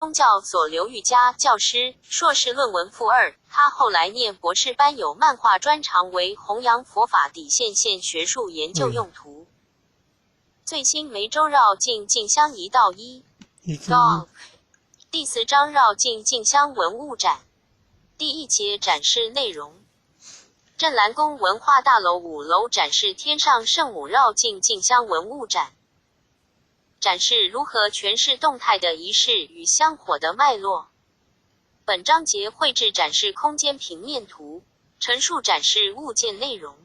宗教所刘玉佳教师，硕士论文附2。他后来念博士班有漫画专长为弘扬佛法底线线学术研究用途。最新梅州绕境进香1到1 Dog 第4章绕境进香文物展第1节展示内容。镇澜宫文化大楼5楼展示天上圣母绕境进香文物展，展示如何诠释动态的仪式与香火的脉络。本章节绘制展示空间平面图，陈述展示物件内容。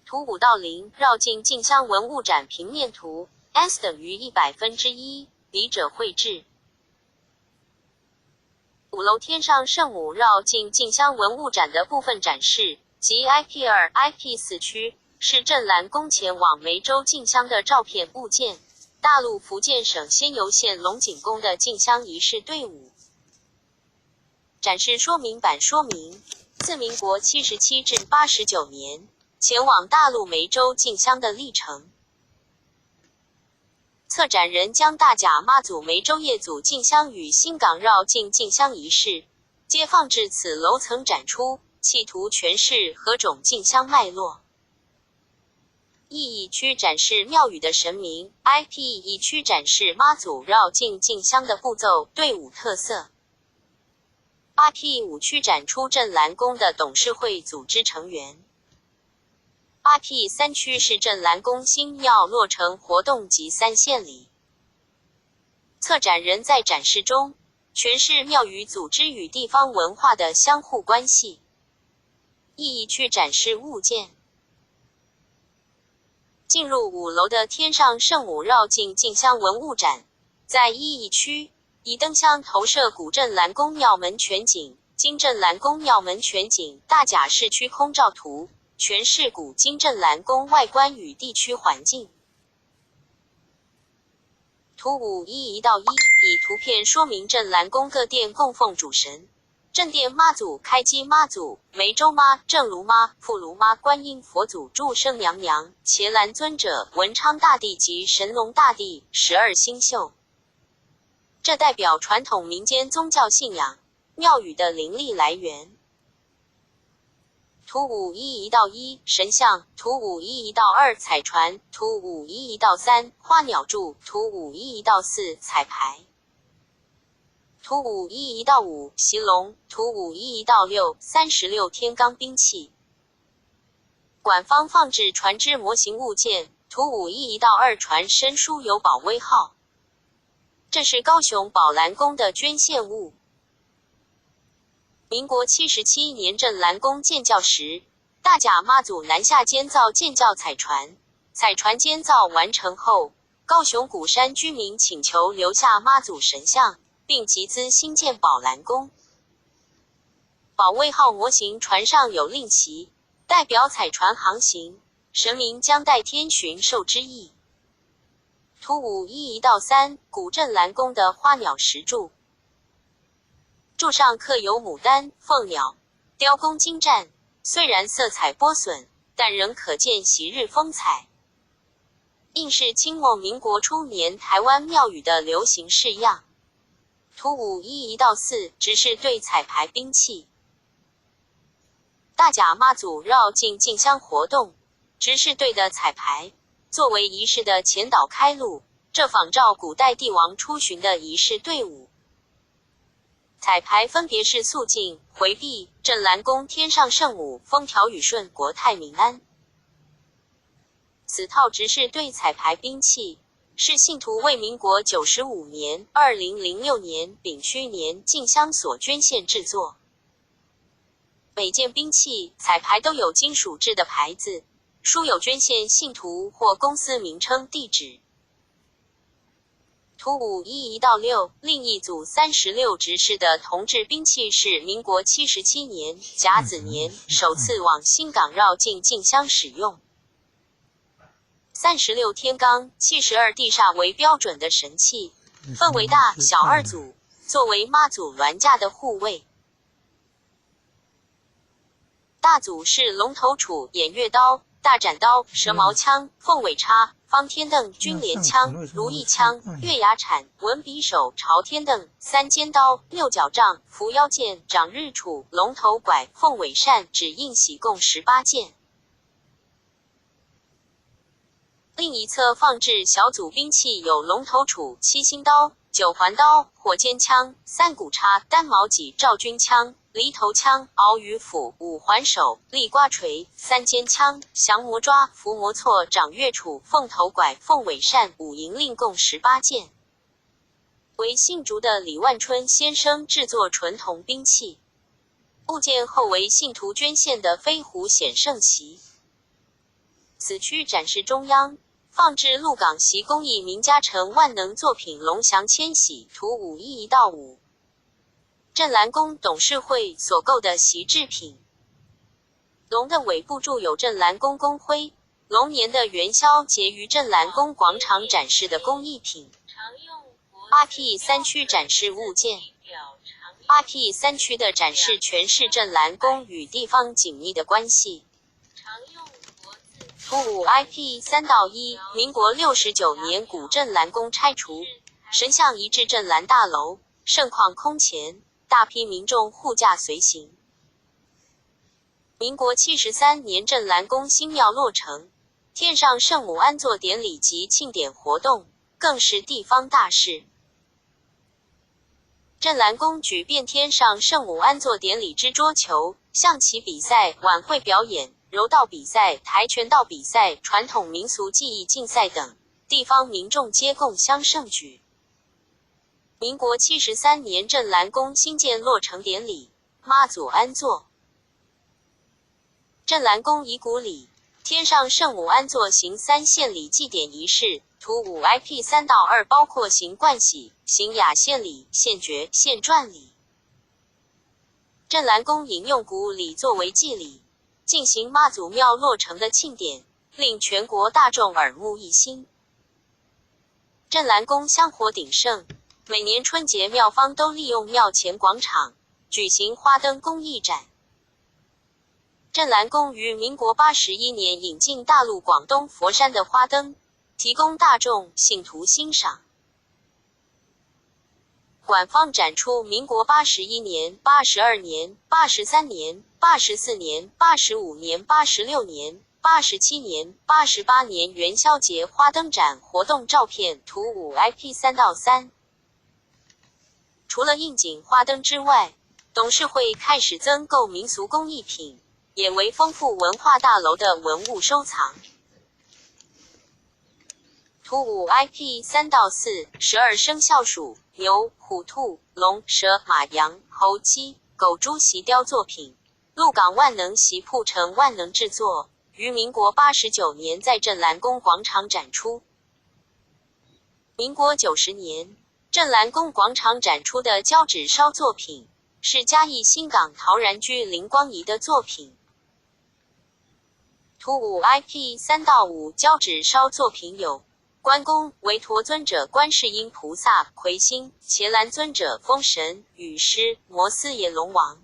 图5到0绕境进香文物展平面图 S 等于100%，笔者绘制。5楼天上圣母绕境进香文物展的部分展示及 IP2、IP4 区是镇澜宫前往梅州进香的照片物件。大陆福建省仙游县龙井宫的进香仪式队伍。展示说明版说明，自民国77至89年前往大陆梅州进香的历程。策展人将大甲妈祖梅州业祖进香与新港绕境进香仪式皆放置此楼层展出，企图诠释何种进香脉络。意义区展示庙宇的神明 ，IP1 区展示妈祖绕境进香的步骤、队伍特色。IP5 区展出镇澜宫的董事会组织成员。IP3 区是镇澜宫新庙落成活动及3献礼。策展人在展示中诠释庙宇组织与地方文化的相互关系。意义区展示物件。进入5楼的天上圣母绕境进香文物展，在意义区以灯箱投射古镇澜宫庙门全景、金镇澜宫庙门全景、大甲市区空照图，诠释古金镇澜宫外观与地区环境。图51到1以图片说明镇澜宫各殿供奉主神。正殿妈祖、开基妈祖、梅州妈、正炉妈、富炉妈、观音佛祖、祝生娘娘、伽蓝尊者、文昌大帝及神农大帝，12星宿。这代表传统民间宗教信仰、庙宇的灵力来源。图51到1神像，图51到2彩船，图51到3花鸟柱，图51到4彩排。图51到5席龙，图51到6 36天罡兵器。馆方放置船只模型物件，图51到2船身书有宝威号。这是高雄宝澜宫的捐献物。民国77年镇澜宫建教时，大甲妈祖南下监造建教彩船，彩船监造完成后，高雄鼓山居民请求留下妈祖神像，并集资兴建宝澜宫。宝威号模型船上有令旗，代表彩船航行，神明将代天巡狩之意。图51到3古镇澜宫的花鸟石柱，柱上刻有牡丹、凤鸟、雕工精湛，虽然色彩剥损，但仍可见昔日风采。应是清末民国初年台湾庙宇的流行式样。图51到4执事队彩排兵器。大甲妈祖绕境进香活动，执事队的彩排作为仪式的前导开路，这仿照古代帝王出巡的仪式队伍。彩排分别是肃静、回避、镇澜宫天上圣母、风调雨顺、国泰民安。此套执事队彩排兵器是信徒为民国95年、2006年丙戌年进香所捐献制作。每件兵器彩排都有金属制的牌子，书有捐献信徒或公司名称、地址。图51到6另一组36执事的铜制兵器是民国77年甲子年首次往新港绕境进香使用。36天罡、72地煞为标准的神器，分为大、小2组，作为妈祖銮驾的护卫。大组是龙头杵、偃月刀、大斩刀、蛇矛枪、凤尾叉、方天凳、军连枪、如意枪、月牙铲、文匕首、朝天凳、三尖刀、六角杖、伏妖剑、掌日杵、龙头拐、凤尾扇、指印玺共18件。另一侧放置小组兵器有龙头杵、七星刀、九环刀、火尖枪、三股叉、单毛戟、赵军枪、犁头枪、鳌鱼斧、五环手、立瓜锤、三尖枪、降魔抓、伏魔错、掌月杵、凤头拐、凤尾扇、五银令共18件。为姓竹的李万春先生制作纯铜兵器。物件后为信徒捐献的飞狐显圣旗。此区展示中央放置鹿港习工艺名家成万能作品龙翔千禧图511到5。镇澜宫董事会所购的习制品。龙的尾部铸有镇澜宫宫徽，龙年的元宵节于镇澜宫广场展示的工艺品。RP3 区展示物件。RP3 区的展示诠释镇澜宫与地方紧密的关系。图5 IP3 到1，民国69年古镇澜宫拆除，神像移至镇澜大楼，盛况空前，大批民众护驾随行。民国73年镇澜宫新庙落成，天上圣母安坐典礼及庆典活动，更是地方大事。镇澜宫举变天上圣母安坐典礼之桌球、象棋比赛、晚会表演、柔道比赛、跆拳道比赛、传统民俗技艺竞赛等，地方民众皆共襄盛举。民国73年镇澜宫新建落成典礼，妈祖安坐。镇澜宫遗骨礼，天上圣母安坐行3献礼祭典仪式。图5 IP3 到2包括行冠喜、行雅献礼、献爵、献传礼。镇澜宫引用古礼作为祭礼，进行妈祖庙落成的庆典，令全国大众耳目一新。镇澜宫香火鼎盛，每年春节庙方都利用庙前广场举行花灯工艺展。镇澜宫于民国81年引进大陆广东佛山的花灯，提供大众信徒欣赏。馆方展出民国81年、82年、83年、84年、85年、86年、87年、88年元宵节花灯展活动照片。图5 IP3 到3。除了应景花灯之外，董事会开始增购民俗工艺品，也为丰富文化大楼的文物收藏。图5 IP3 到4 12生肖属牛、虎、兔、龙、蛇、马、羊、猴、鸡、狗、猪席雕作品，鹿港万能席铺成万能制作，于民国89年在镇澜宫广场展出。民国90年，镇澜宫广场展出的胶纸烧作品，是嘉义新港陶然居林光仪的作品。图5 IP3 到5胶纸烧作品有关公、韦陀尊者、观世音菩萨、魁星、伽蓝尊者、风神、雨师、摩斯耶龙王。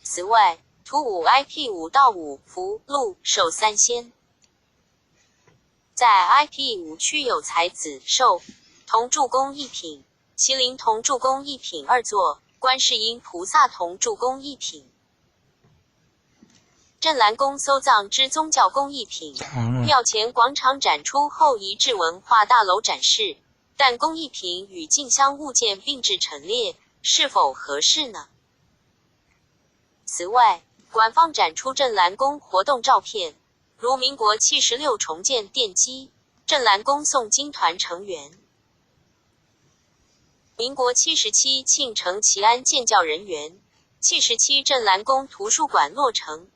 此外，图5 IP5 到5福、禄、寿三仙。在 IP5 区有才子、寿、铜铸工艺品、麒麟铜铸工艺品2座，观世音菩萨铜铸工艺品。镇澜宫搜藏之宗教工艺品，庙前广场展出后移至文化大楼展示，但工艺品与进香物件并置陈列，是否合适呢？此外，馆方展出镇澜宫活动照片，如民国76重建奠基、镇澜宫诵经团成员、民国77庆城祈安建教人员、77镇澜宫图书馆落成。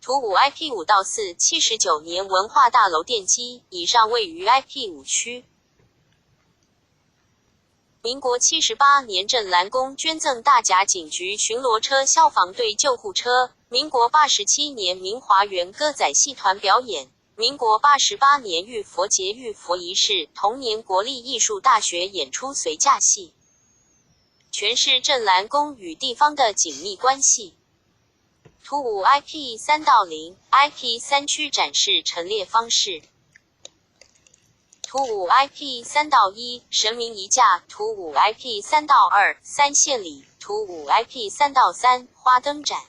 图5 IP5 到4 79年文化大楼奠基，以上位于 IP5 区。民国78年镇澜宫捐赠大甲警局巡逻车消防队救护车。民国87年明华园歌仔戏团表演。民国88年浴佛节浴佛仪式。同年国立艺术大学演出随驾戏。诠释镇澜宫与地方的紧密关系。图5 IP3 到0 IP3 区展示陈列方式。图5 IP 3到1神明移驾，图5 IP 3到2三献礼，图5 IP 3到3花灯展，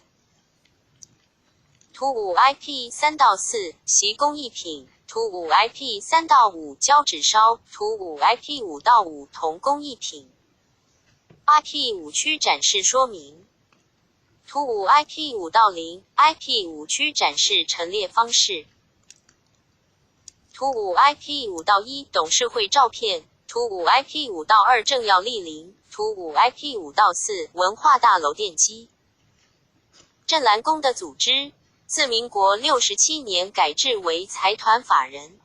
图5 IP 3到4习工艺品，图5 IP 3到5胶纸烧，图5 IP 5到5铜工艺品。IP 5区展示说明，图5 IP 5到0 IP 5区展示陈列方式，图5 IP 5到1董事会照片，图5 IP 5到2政要莅临，图5 IP 5到4文化大楼奠基。镇澜宫的组织自民国67年改制为财团法人，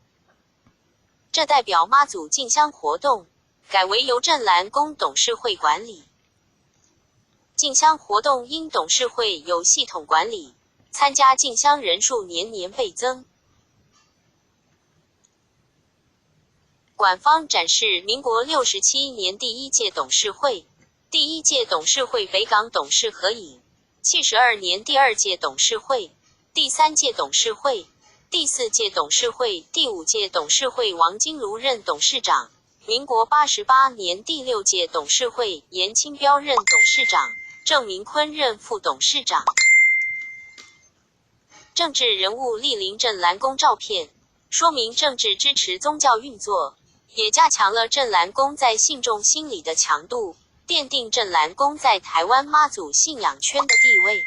这代表妈祖进香活动改为由镇澜宫董事会管理。进香活动因董事会有系统管理，参加进香人数年年倍增。馆方展示民国67年第一届董事会、第一届董事会北港董事合影，72年第二届董事会、第三届董事会、第四届董事会、第五届董事会王金如任董事长，民国88年第六届董事会严清标任董事长，郑明坤任副董事长。政治人物莅临镇澜宫照片，说明政治支持宗教运作，也加强了镇澜宫在信众心里的强度，奠定镇澜宫在台湾妈祖信仰圈的地位。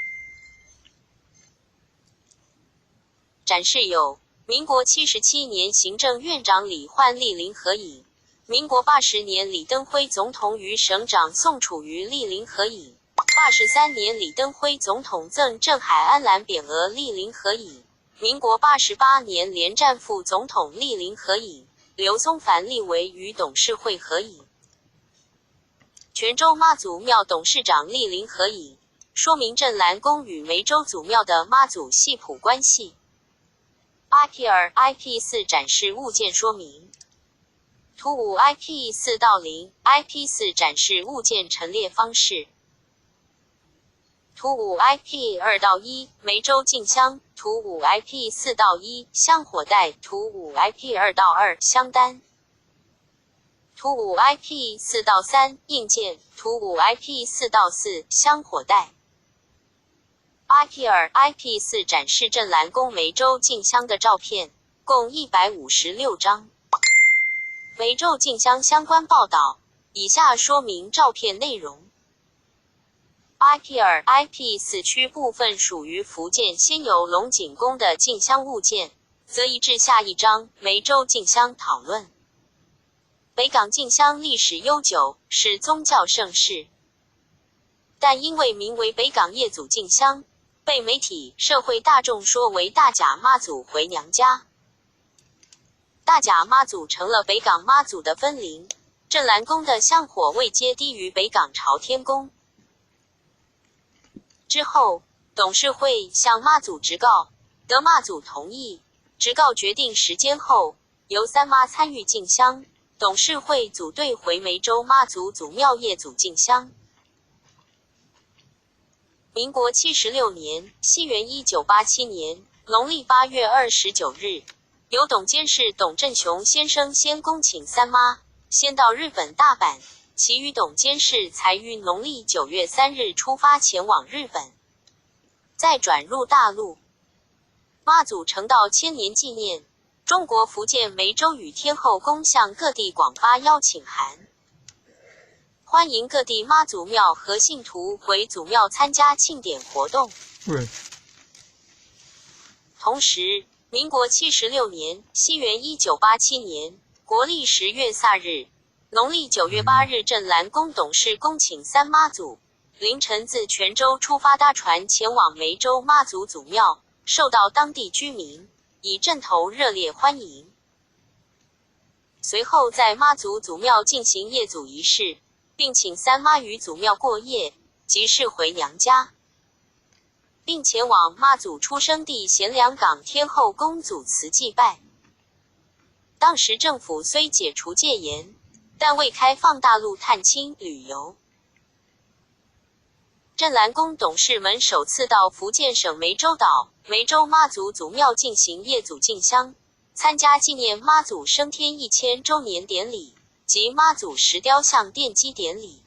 展示有民国77年行政院长李焕莅临合影，民国80年李登辉总统与省长宋楚瑜莅临合影，83年李登辉总统赠郑海安蓝匾额莅临合影，民国88年连战副总统莅临合影，刘松凡立委与董事会合影，泉州妈祖庙董事长莅临合影，说明镇澜宫与梅州祖庙的妈祖系谱关系。IP2 IP4 展示物件说明，图5 IP4 到0 IP4 展示物件陈列方式，图5 IP2 到1梅州进香，图5 IP4 到1香火袋，图5 IP2 到2香单，图5 IP4 到3印件，图5 IP4 到4香火袋。IP2 IP4 展示镇澜宫梅州进香的照片，共156张。梅州进香相关报道，以下说明照片内容。IP2 IP4 区部分属于福建先有龙井宫的进香物件，则移至下一章梅州进香讨论。北港进香历史悠久，是宗教盛事，但因为名为北港业祖进香，被媒体社会大众说为大甲妈祖回娘家。大甲妈祖成了北港妈祖的分灵，镇澜宫的香火位阶低于北港朝天宫。之后，董事会向妈祖直告，得妈祖同意，直告决定时间后，由三妈参与进香，董事会组队回梅州妈祖祖庙业祖进香。民国76年，西元1987年，农历8月29日，由董监事董振雄先生先恭请三妈，先到日本大阪，其余董监事才于农历9月3日出发前往日本，再转入大陆。妈祖成道千年纪念，中国福建梅州与天后宫向各地广发邀请函，欢迎各地妈祖庙和信徒回祖庙参加庆典活动。同时，民国76年，西元1987年，国历10月4日，农历9月8日，镇澜宫董事恭请三妈祖，凌晨自泉州出发搭船前往梅州妈祖祖庙，受到当地居民以阵头热烈欢迎。随后在妈祖祖庙进行业祖仪式，并请三妈于祖庙过夜，即是回娘家，并前往妈祖出生地贤良港天后宫祖祠祭拜。当时政府虽解除戒严，但未开放大陆探亲旅游。镇澜宫董事们首次到福建省梅州岛梅州妈祖祖庙进行业祖进香，参加纪念妈祖升天1000周年典礼及妈祖石雕像奠基典礼。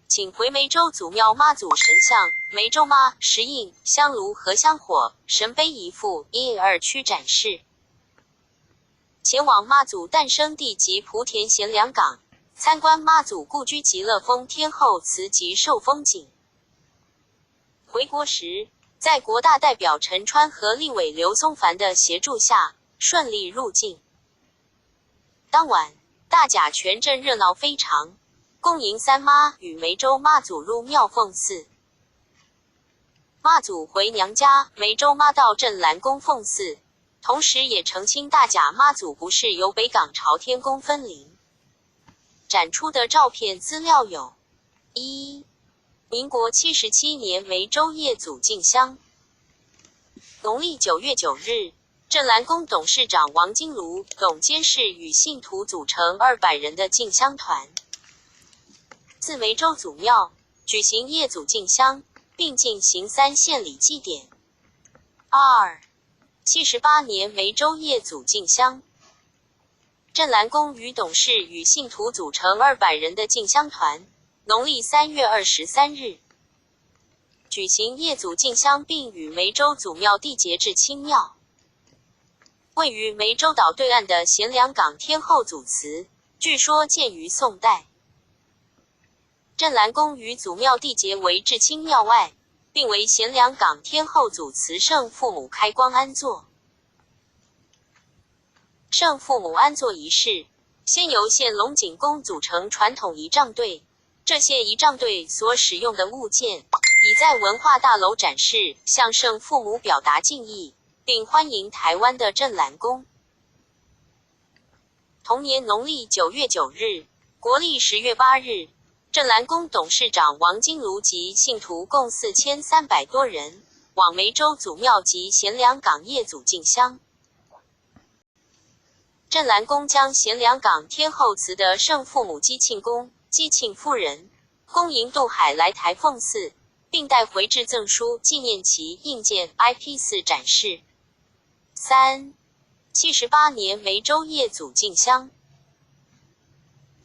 请回梅州祖庙妈祖神像、梅州妈、石印、香炉和香火、神碑一副1-2区展示。前往妈祖诞生地及莆田贤良港，参观妈祖故居极乐峰天后祠及寿风景。回国时，在国大代表陈川和立委刘松凡的协助下，顺利入境。当晚，大甲全镇热闹非常，恭迎三妈与梅州妈祖入庙奉祀。妈祖回娘家，梅州妈到镇澜宫奉祀，同时也澄清大甲妈祖不是由北港朝天宫分灵。展出的照片资料有：一、民国77年梅州夜祖进香。农历9月9日，镇澜宫董事长王金庐、董监事与信徒组成200人的进香团，自梅州祖庙举行夜祖进香，并进行3献礼祭典。2、78年梅州夜祖进香。镇澜宫与董事与信徒组成200人的进香团，农历3月23日举行夜祖进香，并与梅州祖庙缔结至清庙。位于梅州岛对岸的贤良港天后祖祠，据说建于宋代。镇澜宫与祖庙缔结为至清庙外，并为贤良港天后祖祠圣父母开光安坐。圣父母安坐仪式，先由县龙井宫组成传统仪仗队，这些仪仗队所使用的物件，已在文化大楼展示，向圣父母表达敬意，并欢迎台湾的镇澜宫。同年农历9月9日，国历10月8日，镇澜宫董事长王金庐及信徒共4300多人，往梅州祖庙及贤良港夜祖进香。镇澜宫将贤良港天后祠的圣父母姬庆公、姬庆夫人恭迎渡海来台奉祀，并带回致赠书、纪念旗、印件 IP4 展示。3、78年梅州夜祖进香。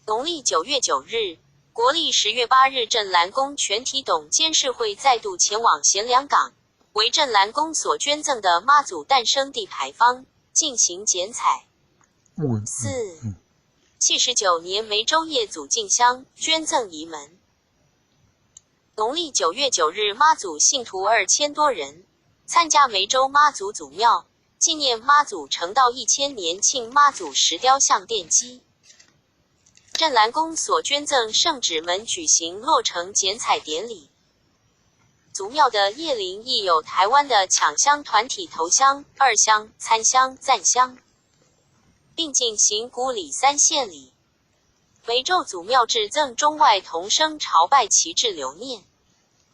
农历9月9日，国历10月8日，镇澜宫全体董监事会再度前往贤良港，为镇澜宫所捐赠的妈祖诞生地牌坊进行剪彩。4、79年梅州夜祖进香，捐赠仪门。农历9月9日，妈祖信徒2000多人参加梅州妈祖祖庙纪念妈祖成道1000年庆妈祖石雕像奠基。镇澜宫所捐赠圣旨门举行落成剪彩典礼。祖庙的夜灵亦有台湾的抢香团体头香、二香、参香、赞香，并进行古礼3献礼。梅州祖庙致赠中外同声朝拜旗帜留念。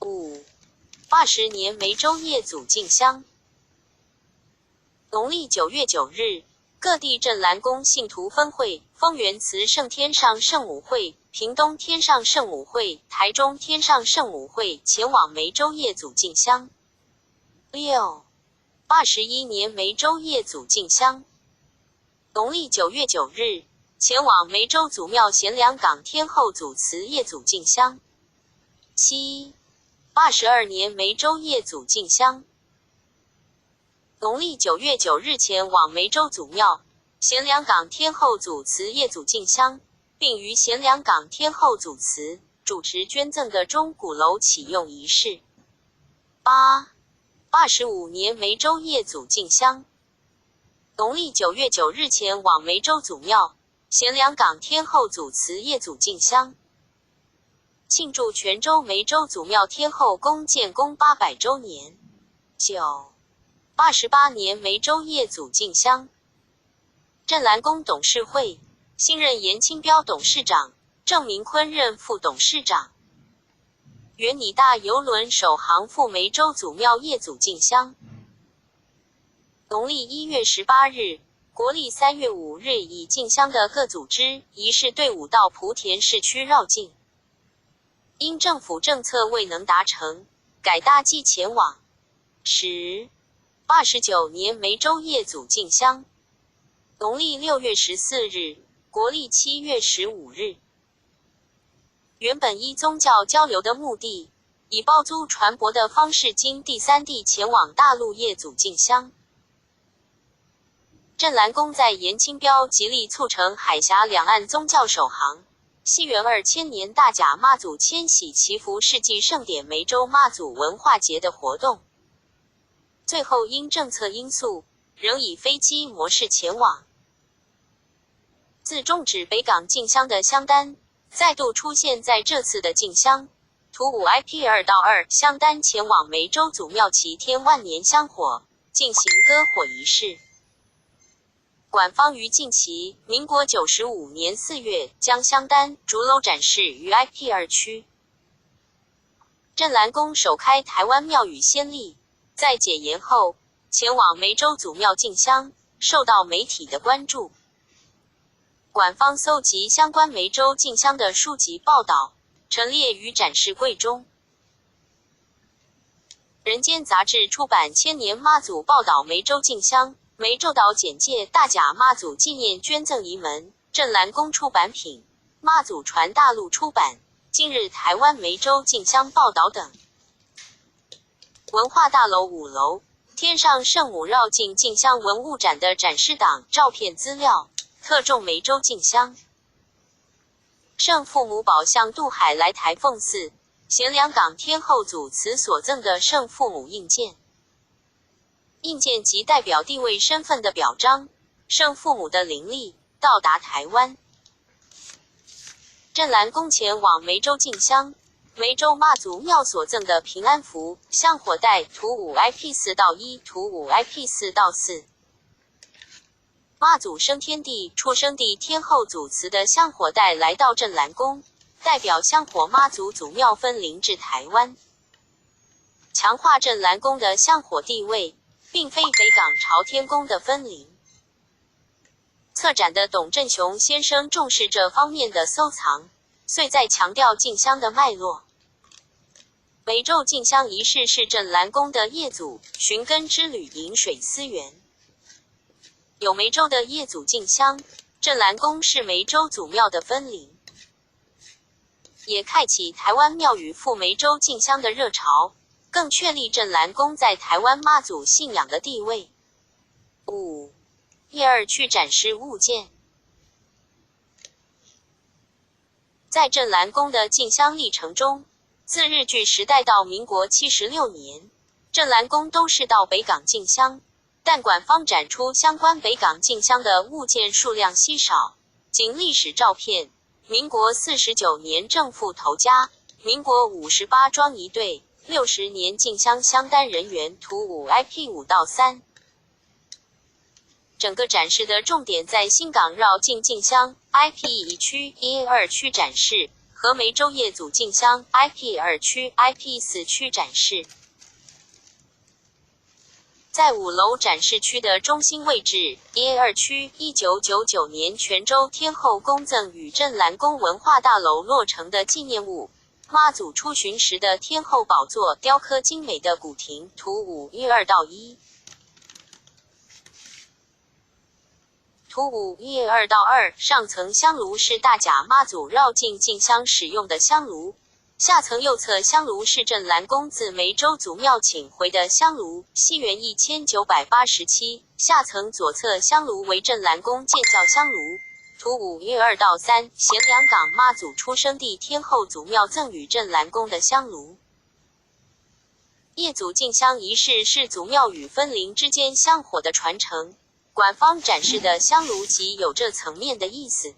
5、80年梅州夜祖进香。农历9月9日，各地镇澜宫信徒分会、丰原慈圣天上圣母会、屏东天上圣母会、台中天上圣母会前往梅州夜祖进香。6、81年梅州夜祖进香。农历9月9日，前往梅州祖庙贤良港天后祖祠夜祖进香。7、82年梅州夜祖进香。农历9月9日，前往梅州祖庙贤良港天后祖祠夜祖进香，并于贤良港天后祖祠主持捐赠的钟鼓楼启用仪式。8、85年梅州夜祖进香。农历9月9日，前往梅州祖庙贤良港天后祖祠夜祖进香，庆祝泉州梅州祖庙天后宫建宫800周年。9、88年梅州夜祖进香。镇澜宫董事会新任严清标董事长，郑明坤任副董事长。原拟大邮轮首航赴梅州祖庙夜祖进香。农历1月18日，国历3月5日，以进香的各组织仪式队伍到莆田市区绕境，因政府政策未能达成，改搭机前往。10、89年梅州业祖进香，农历6月14日，国历7月15日。原本依宗教交流的目的，以包租船舶的方式经第三地前往大陆业祖进香。镇澜宫在严清标极力促成海峡两岸宗教首航。西元2000年大甲妈祖迁徙祈福世纪盛典梅州妈祖文化节的活动，最后因政策因素，仍以飞机模式前往。自终止北港进香的香单，再度出现在这次的进香。图5 IP2 到2香单前往梅州祖庙祈天万年香火，进行割火仪式。馆方于近期民国95年4月将香单竹篓展示于 IP2 区。镇澜宫首开台湾庙宇先例，在解严后前往梅州祖庙进香，受到媒体的关注。馆方搜集相关梅州进香的书籍报道，陈列于展示柜中。人间杂志出版千年妈祖报道梅州进香，梅州岛简介大甲妈祖纪念捐赠仪门，镇澜宫出版品，妈祖传大陆出版，今日台湾梅州进香报道等。文化大楼5楼，天上圣母绕境进香文物展的展示档照片资料，特重梅州进香。圣父母宝像渡海来台奉祀，贤良港天后祖祠所赠的圣父母印鉴。印鉴即代表地位身份的表彰，圣父母的灵力到达台湾。镇澜宫前往梅州进香，梅州妈祖庙所赠的平安符、香火袋图5 IP4 到1图5 IP4 到4。妈祖升天地、出生地天后祖祠的香火袋来到镇澜宫，代表香火妈祖祖庙分灵至台湾，强化镇澜宫的香火地位，并非北港朝天宫的分灵。策展的董振雄先生重视这方面的收藏，遂在强调进香的脉络。梅州进香仪式是镇澜宫的业祖寻根之旅饮水思源。有梅州的业祖进香，镇澜宫是梅州祖庙的分灵，也开启台湾庙宇赴梅州进香的热潮，更确立镇澜宫在台湾妈祖信仰的地位。5. 1-2区展示物件。在镇澜宫的进香历程中，自日据时代到民国76年，镇澜宫都是到北港进香，但馆方展出相关北港进香的物件数量稀少，仅历史照片。民国49年正副头家，民国58庄一队，60年进香香单人员图5 IP5 到3。整个展示的重点在新港绕境进香 IP1 区、1-2区展示和梅州业祖进香 IP2 区、IP4 区展示。在5楼展示区的中心位置 1-2区1999年泉州天后公赠与镇澜宫文化大楼落成的纪念物，妈祖出巡时的天后宝座雕刻精美的古亭图5 1-2到1。图5 1-2到2，上层香炉是大甲妈祖绕境进香使用的香炉，下层右侧香炉是镇澜宫自梅州祖庙请回的香炉，西元1987，下层左侧香炉为镇澜宫建教香炉。图5 1-2到3，贤良港妈祖出生地天后祖庙赠与镇澜宫的香炉。业祖进香仪式是祖庙与分灵之间香火的传承，馆方展示的香炉即有这层面的意思。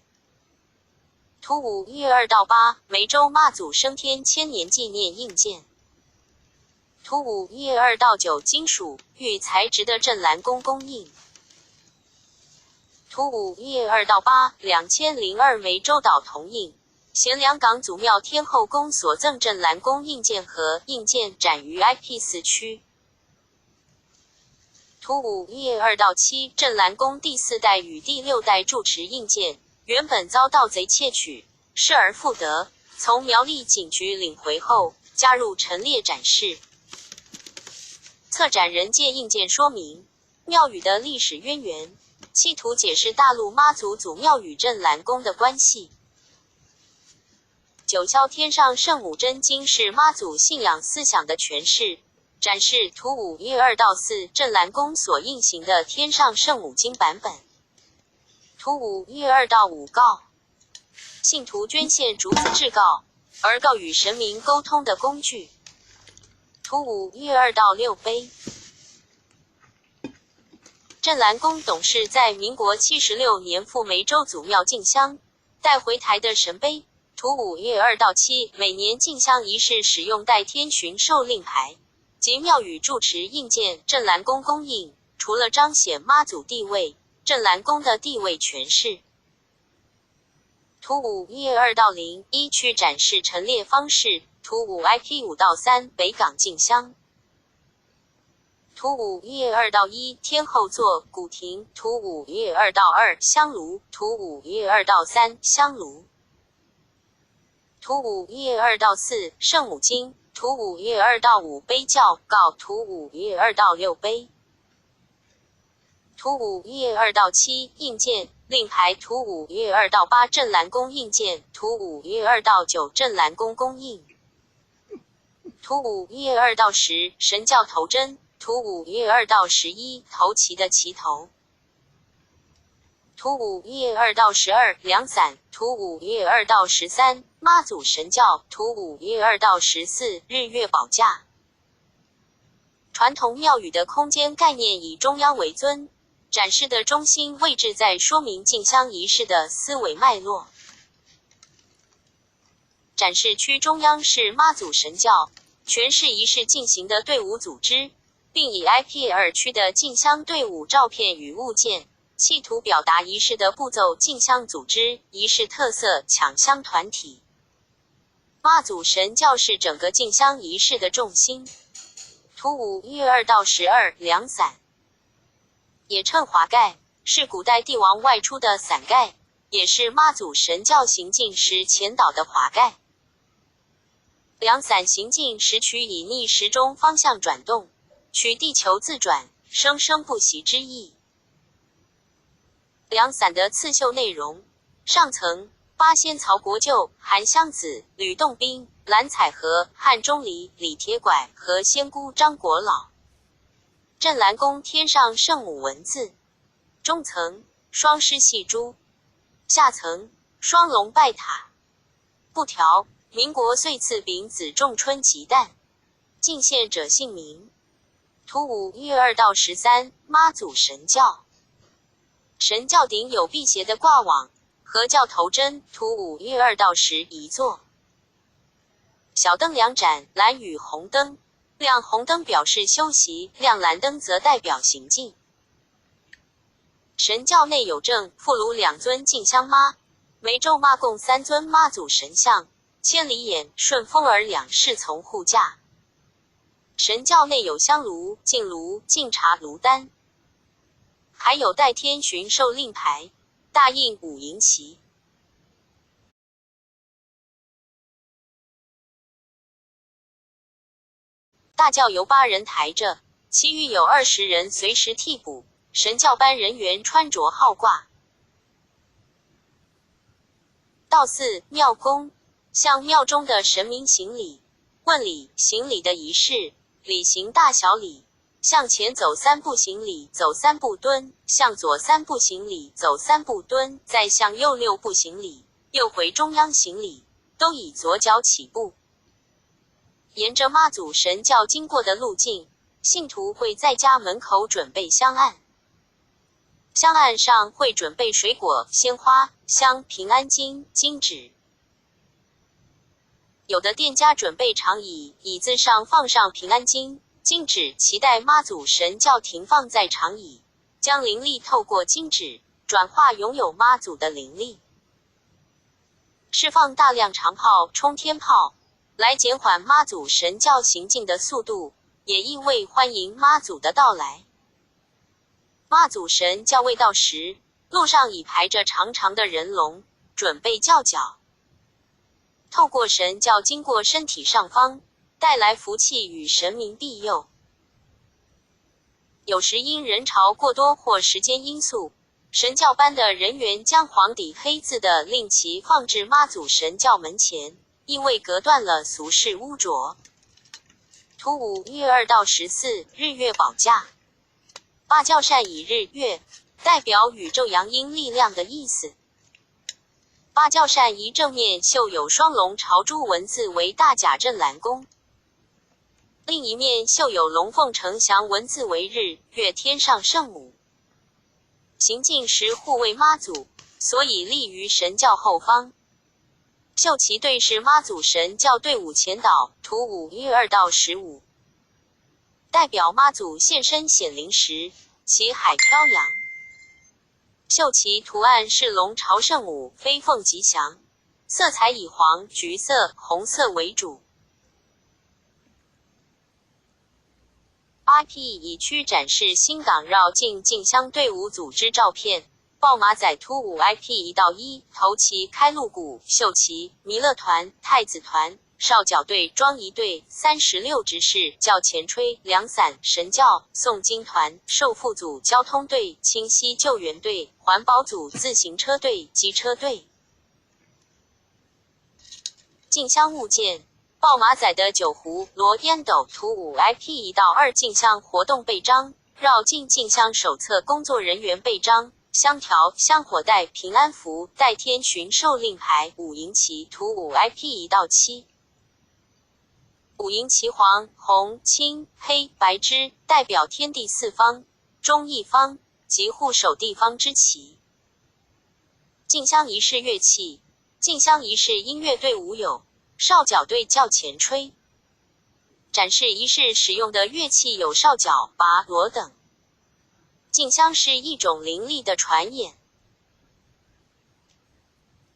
图5 1-2到8，梅州妈祖升天千年纪念印鉴。图5 1-2到9，金属玉材质的镇澜宫公印。图5 1-2到8， 2002梅州岛铜印，贤良港祖庙天后宫所赠镇澜宫印鉴和印鉴展于 IP4 区。图5 1-2到7，镇澜宫第4代与第6代住持印鉴，原本遭盗贼窃取，失而复得，从苗栗警局领回后，加入陈列展示。策展人借印件说明庙宇的历史渊源，企图解释大陆妈祖祖庙与镇澜宫的关系。九霄天上圣母真经是妈祖信仰思想的诠释，展示图5月2到4镇澜宫所印行的天上圣母经版本。图5月2到5告，信徒捐献竹子制告，而告与神明沟通的工具。图5月2到6碑，镇澜宫董事在民国76年赴梅州祖庙进香，带回台的神碑。图5月2到7，每年进香仪式使用代天巡狩令牌及庙宇住持印鉴镇澜宫公印，除了彰显妈祖地位，镇澜宫的地位诠释。图5月2到0，依区展示陈列方式。图5 IP5 到3，北港进香。图5月2到1，天后座古亭。图5月2到2，香炉。图5月2到3，香炉。图5月2到4，圣母经。图5月2到5，碑教告。图5月2到6碑。图5月2到7，印鉴令牌。图5月2到8，镇澜宫印鉴。图5月2到9，镇澜宫公印。图5月2到10，神教头针。图5月2到11，头旗的旗头。图5月2到12，凉伞。图5月2到13，妈祖神教。图5月2到14，日月宝架。传统庙宇的空间概念以中央为尊，展示的中心位置在说明进香仪式的思维脉络。展示区中央是妈祖神教，诠释仪式进行的队伍组织，并以 IP2 区的进香队伍照片与物件，企图表达仪式的步骤、进香组织、仪式特色、抢香团体。妈祖神教是整个进香仪式的重心。图5月2到12，凉伞。也称华盖，是古代帝王外出的伞盖，也是妈祖神教行进时前导的华盖。凉伞行进时取以逆时钟方向转动，取地球自转，生生不息之意。凉伞的刺绣内容：上层八仙曹国舅、韩湘子、吕洞宾、蓝采和、汉钟离、李铁拐和仙姑张国老。镇澜宫天上圣母文字。中层双狮戏珠，下层双龙拜塔。布条：民国岁次丙子仲春吉诞，进献者姓名。图5月2到13，妈祖神教。神教顶有辟邪的挂网和教头针。图5月2到10，一座小灯两盏，蓝与红灯，亮红灯表示休息，亮蓝灯则代表行进。神教内有正、副炉2尊进香妈，梅州妈共3尊妈祖神像，千里眼、顺风耳2侍从护驾。神教内有香炉、净炉、净茶炉丹，还有代天巡狩令牌、大印五营旗。大轿由8人抬着，其余有20人随时替补。神教班人员穿着号挂。道4庙公，向庙中的神明行礼。问礼，行礼的仪式，礼行大小礼。向前走3步行礼，走3步蹲；向左3步行礼，走3步蹲；再向右6步行礼，又回中央行礼，都以左脚起步。沿着妈祖神教经过的路径，信徒会在家门口准备香案。香案上会准备水果、鲜花、香、平安经、金纸。有的店家准备长椅，椅子上放上平安经、金纸，期待妈祖神教停放在长椅，将灵力透过金纸转化拥有妈祖的灵力。释放大量长炮、冲天炮，来减缓妈祖神教行进的速度，也意味欢迎妈祖的到来。妈祖神教未到时，路上已排着长长的人龙，准备叫脚。透过神教经过身体上方，带来福气与神明庇佑。有时因人潮过多或时间因素，神教班的人员将黄底黑字的令旗放置妈祖神教门前，因为隔断了俗世污浊。图5月2到14日月宝架，芭蕉扇以日月，代表宇宙阳阴力量的意思。芭蕉扇一正面绣有双龙朝珠文字为大甲镇澜宫，另一面绣有龙凤呈祥文字为日月天上圣母。行进时护卫妈祖，所以立于神教后方。绣旗队是妈祖神教队伍前导，图5月2到15，代表妈祖现身显灵时，旗海飘扬。绣旗图案是龙朝圣母，飞凤吉祥，色彩以黄、橘色、红色为主。IP 以区展示新港绕境进香队伍组织照片。报马仔图5 IP 1到1，头旗开路鼓、绣旗、弥勒团、太子团、少角队、庄仪队、36执事、教前吹、凉伞、神教、诵经团、受缚组、交通队、清溪救援队、环保组、自行车队、机车队。进香物件。报马仔的酒壶、罗烟斗图5 IP 1到2进香活动背章、绕境进香手册工作人员背章、香条、香火袋、平安符、代天巡狩令牌、五营旗图5 IP 1到7。五营旗黄、红、青、黑、白之，代表天地四方、中一方及护守地方之旗。进香仪式乐器。进香仪式音乐队伍有少角队教前吹，展示仪式使用的乐器有少角、拔、锣等。进香是一种灵力的传演。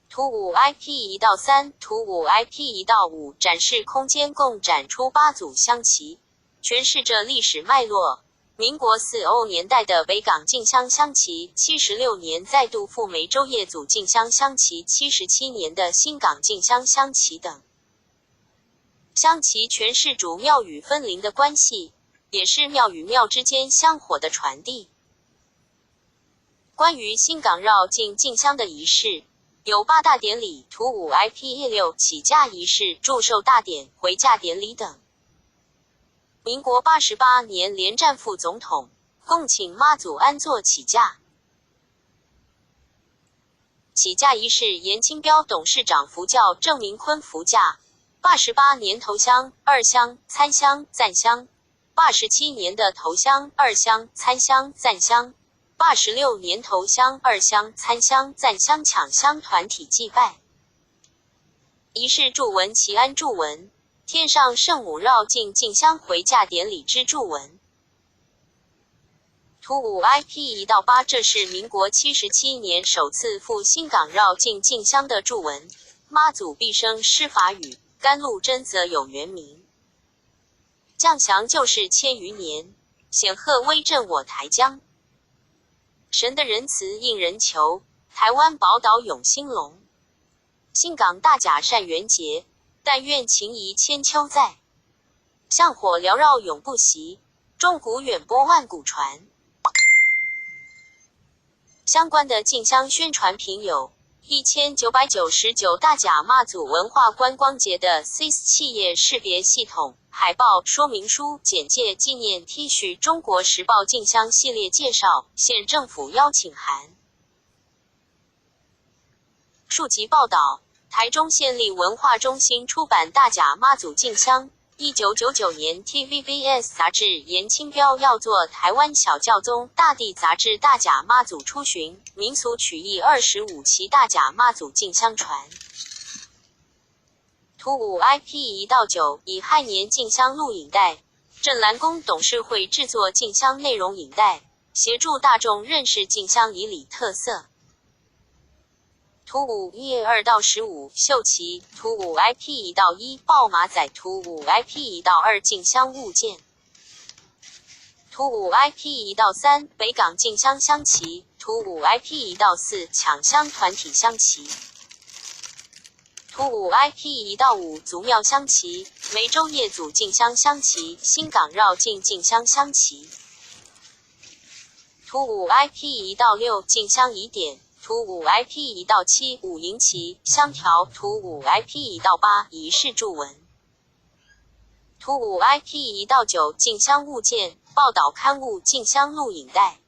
图5 IP 1到3，图5 IP 1到5展示空间共展出8组香旗，诠释着历史脉络。民国4欧年代的北港进香香旗，76年再度赴梅州业组进香香旗，77年的新港进香香旗等。香旗诠释主庙与分灵的关系，也是庙与庙之间香火的传递。关于新港绕境进香的仪式，有8大典礼，图5 IP 6起驾仪式、祝寿大典、回驾典礼等。民国88年连战副总统共请妈祖安坐起驾。起驾仪式，严清标董事长扶轿郑明坤扶驾。88年头香、二香、参香、赞香；87年的头香、二香、参香、赞香；86年头香、二香、参香、赞香抢香团体祭拜。仪式祝文祈安祝文，天上圣母绕境进香回驾典礼之祝文。图5 IP 1到8，这是民国77年首次赴新港绕境进香的祝文。妈祖毕生施法语，甘露真则有原名。降祥就是千余年，显赫威震我台江。神的仁慈应人求，台湾宝岛永兴隆。新港大甲善缘结，但愿情谊千秋在。香火缭绕永不息，钟鼓远播万古传。相关的进香宣传品有1999大甲妈祖文化观光节的 CIS 企业识别系统、海报、说明书、简介、纪念 T 恤、中国时报进香系列介绍、县政府邀请函。数集报道：台中县立文化中心出版大甲妈祖进香。1999年 TVBS 杂志严清标要做台湾小教宗大地杂志大甲妈祖出巡民俗曲艺25期大甲妈祖进香传。图5 IP 1到9乙亥年进香录影带，镇澜宫董事会制作进香内容影带，协助大众认识进香仪礼特色。图5月2到15秀旗，图5 IP 1到1报马仔，图5 IP 1到2进香物件，图5 IP 1到3北港进香香旗，图5 IP 1到4抢香团体香旗，图5 IP 1到5族庙香旗，梅州业组进香香旗，新港绕境进香香旗。图5 IP 1到6进香疑点，图5 IP 1到7五营旗香条，图5 IP 1到8仪式注文。图5 IP 1到9进香物件报道刊物进香录影带。